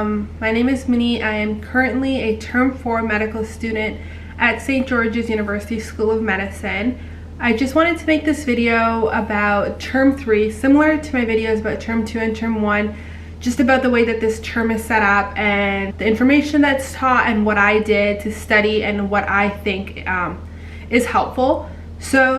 My name is Maneet. I am currently a Term 4 medical student at St. George's University School of Medicine. I just wanted to make this video about Term 3, similar to my videos about Term 2 and Term 1, just about the way that this term is set up and the information that's taught and what I did to study and what I think is helpful. So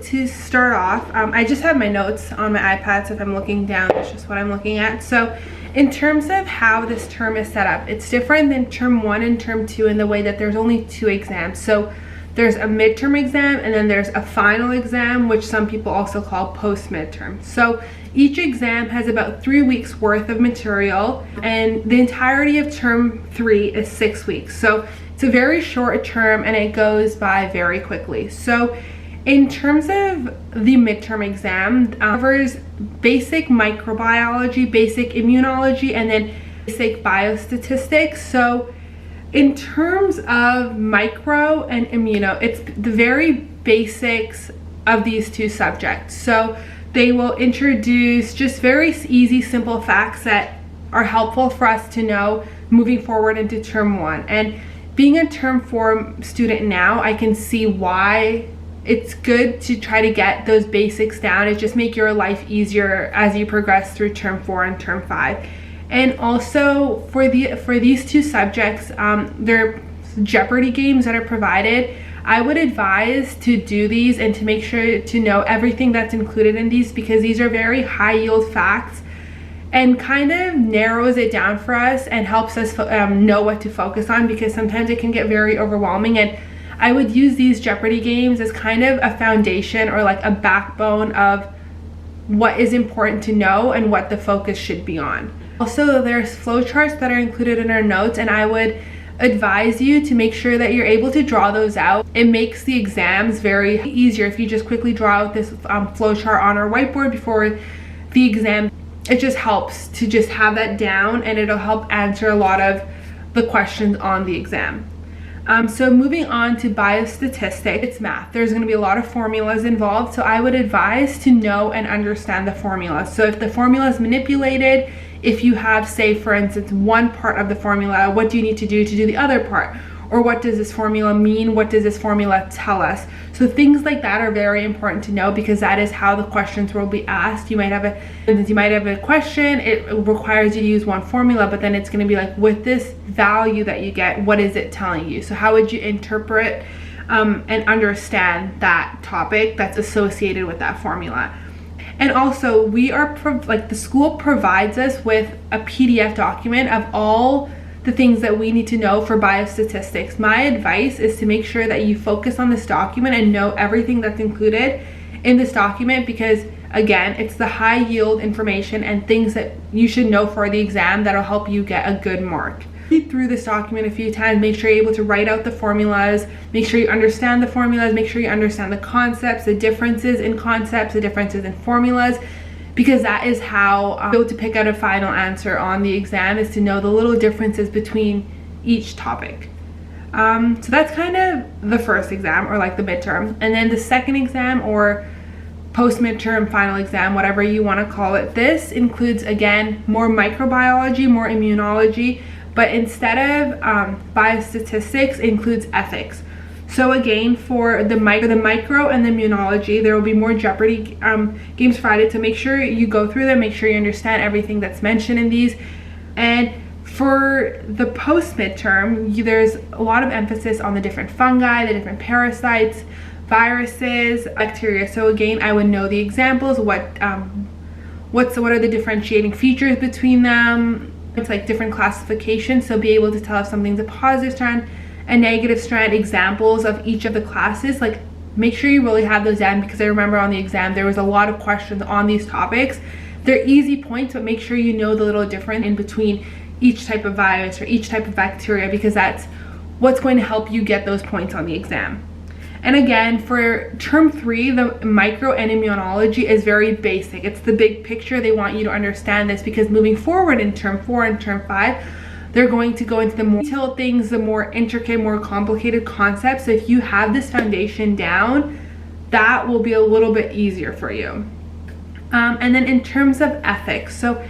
to start off, I just have my notes on my iPad, so if I'm looking down, that's just what I'm looking at. So in terms of how this term is set up, it's different than Term 1 and Term 2 in the way that there's only 2 exams. So there's a midterm exam and then there's a final exam, which some people also call post-midterm. So each exam has about 3 weeks worth of material, and the entirety of Term 3 is 6 weeks. So it's a very short term and it goes by very quickly. So in terms of the midterm exam, covers basic microbiology, basic immunology, and then basic biostatistics. So in terms of micro and immuno, it's the very basics of these two subjects. So they will introduce just very easy, simple facts that are helpful for us to know moving forward into Term 1. And being a Term 4 student now, I can see why it's good to try to get those basics down. It just makes your life easier as you progress through Term 4 and Term 5. And also for these two subjects, there are Jeopardy games that are provided. I would advise to do these and to make sure to know everything that's included in these, because these are very high yield facts and kind of narrows it down for us and helps us know what to focus on, because sometimes it can get very overwhelming. And I would use these Jeopardy games as kind of a foundation or like a backbone of what is important to know and what the focus should be on. Also, there's flowcharts that are included in our notes, and I would advise you to make sure that you're able to draw those out. It makes the exams very easier if you just quickly draw out this flowchart on our whiteboard before the exam. It just helps to just have that down, and it'll help answer a lot of the questions on the exam. So moving on to biostatistics, it's math. There's going to be a lot of formulas involved, so I would advise to know and understand the formula. So if the formula is manipulated, if you have, say for instance, one part of the formula, what do you need to do the other part? Or what does this formula mean? What does this formula tell us? So things like that are very important to know, because that is how the questions will be asked. You might have a question, it requires you to use one formula, but then it's going to be like, with this value that you get, what is it telling you? So how would you interpret and understand that topic that's associated with that formula? And also, we are the school provides us with a PDF document of all the things that we need to know for biostatistics. My advice is to make sure that you focus on this document and know everything that's included in this document, because again, it's the high yield information and things that you should know for the exam that'll help you get a good mark. Read through this document a few times, make sure you're able to write out the formulas, make sure you understand the formulas, make sure you understand the concepts, the differences in concepts, the differences in formulas, because that is how you're able to pick out a final answer on the exam, is to know the little differences between each topic. So that's kind of the first exam, or like the midterm. And then the second exam, or post-midterm, final exam, whatever you want to call it, this includes, again, more microbiology, more immunology, but instead of biostatistics, includes ethics. So again, for the micro and the immunology, there will be more Jeopardy games provided, so make sure you go through them, make sure you understand everything that's mentioned in these. And for the post-midterm, there's a lot of emphasis on the different fungi, the different parasites, viruses, bacteria. So again, I would know the examples, what are the differentiating features between them. It's like different classifications, so be able to tell if something's a positive strand, a negative strand, examples of each of the classes. Like, make sure you really have those down, because I remember on the exam there was a lot of questions on these topics. They're easy points, but make sure you know the little difference in between each type of virus or each type of bacteria, because that's what's going to help you get those points on the exam. And again, for Term 3, the micro and immunology is very basic. It's the big picture. They want you to understand this, because moving forward in Term 4 and Term 5, they're going to go into the more detailed things, the more intricate, more complicated concepts. So if you have this foundation down, that will be a little bit easier for you. And then in terms of ethics, so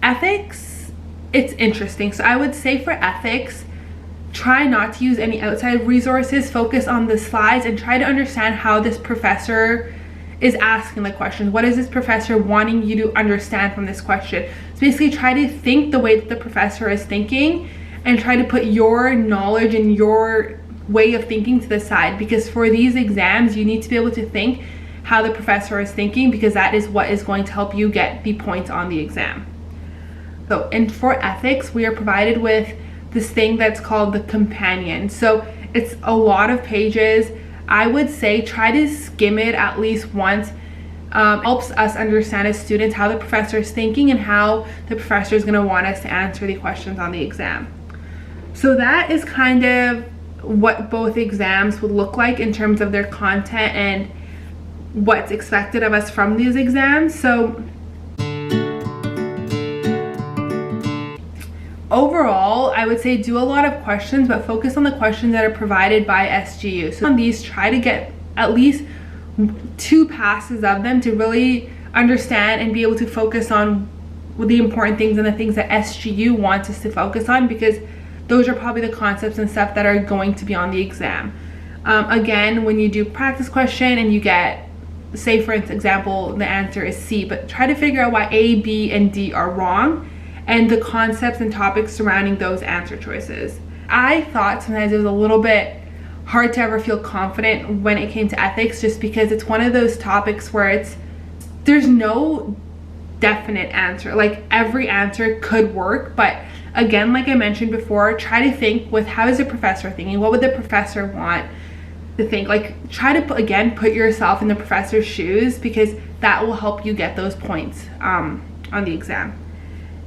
ethics, it's interesting. So I would say for ethics, try not to use any outside resources, focus on the slides and try to understand how this professor is asking the question. What is this professor wanting you to understand from this question? So basically try to think the way that the professor is thinking and try to put your knowledge and your way of thinking to the side, because for these exams you need to be able to think how the professor is thinking, because that is what is going to help you get the points on the exam. So, and for ethics, we are provided with this thing that's called the companion. So it's a lot of pages. I would say try to skim it at least once. Helps us understand as students how the professor is thinking and how the professor is going to want us to answer the questions on the exam. So that is kind of what both exams would look like in terms of their content and what's expected of us from these exams. So overall, I would say do a lot of questions, but focus on the questions that are provided by SGU. So on these, try to get at least 2 passes of them to really understand and be able to focus on the important things and the things that SGU wants us to focus on, because those are probably the concepts and stuff that are going to be on the exam. Again, when you do practice question and you get, say for example, the answer is C, but try to figure out why A, B, and D are wrong and the concepts and topics surrounding those answer choices. I thought sometimes it was a little bit hard to ever feel confident when it came to ethics, just because it's one of those topics where there's no definite answer. Like every answer could work, but again, like I mentioned before, try to think with how is the professor thinking? What would the professor want to think? Like try to put yourself in the professor's shoes, because that will help you get those points on the exam.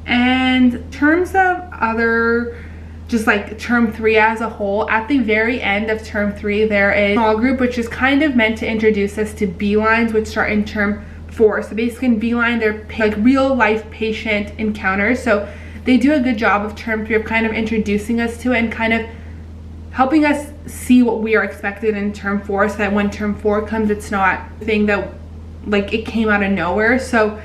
And in terms of other, just like term 3 as a whole, at the very end of term 3 there is a small group which is kind of meant to introduce us to B-lines, which start in term 4. So basically in B-line they're like real life patient encounters. So they do a good job of term 3 of kind of introducing us to it and kind of helping us see what we are expected in term 4, so that when term 4 comes, it's not a thing that like it came out of nowhere. So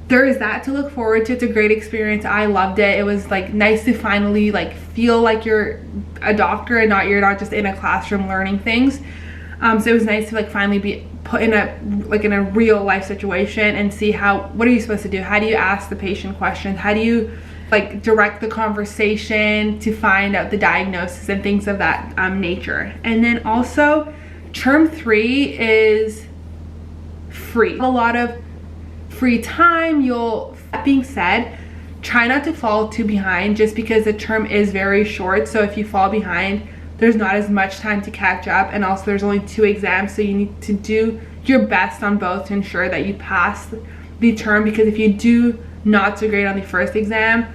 there is that to look forward to. It's a great experience. I loved it. It was like nice to finally like feel like you're a doctor and you're not just in a classroom learning things. So it was nice to like finally be put in a real life situation and see what are you supposed to do? How do you ask the patient questions? How do you like direct the conversation to find out the diagnosis and things of that nature? And then also term 3 is free. A lot of free time. That being said, try not to fall too behind, just because the term is very short. So if you fall behind, there's not as much time to catch up, and also there's only 2 exams, so you need to do your best on both to ensure that you pass the term, because if you do not so great on the first exam,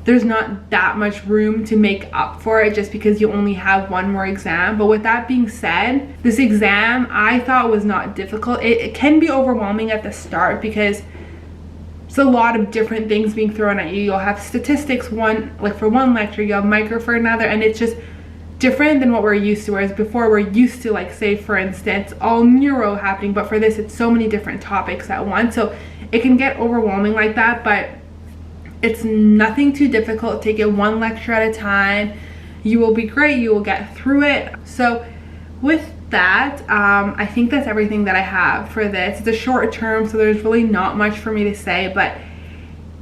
there's not that much room to make up for it, just because you only have 1 more exam. But with that being said, this exam I thought was not difficult. It can be overwhelming at the start because it's a lot of different things being thrown at you. You'll have statistics for one lecture, you have micro for another, and it's just different than what we're used to. Whereas before we're used to, like, say for instance, all neuro happening, but for this it's so many different topics at once, so it can get overwhelming like that. But it's nothing too difficult. Take it 1 lecture at a time. You will be great. You will get through it. So with that, I think that's everything that I have for this. It's a short term, so there's really not much for me to say, but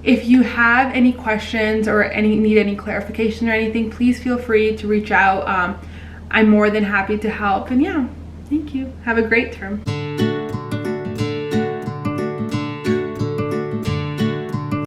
if you have any questions or need any clarification or anything, please feel free to reach out. I'm more than happy to help. And yeah, thank you. Have a great term.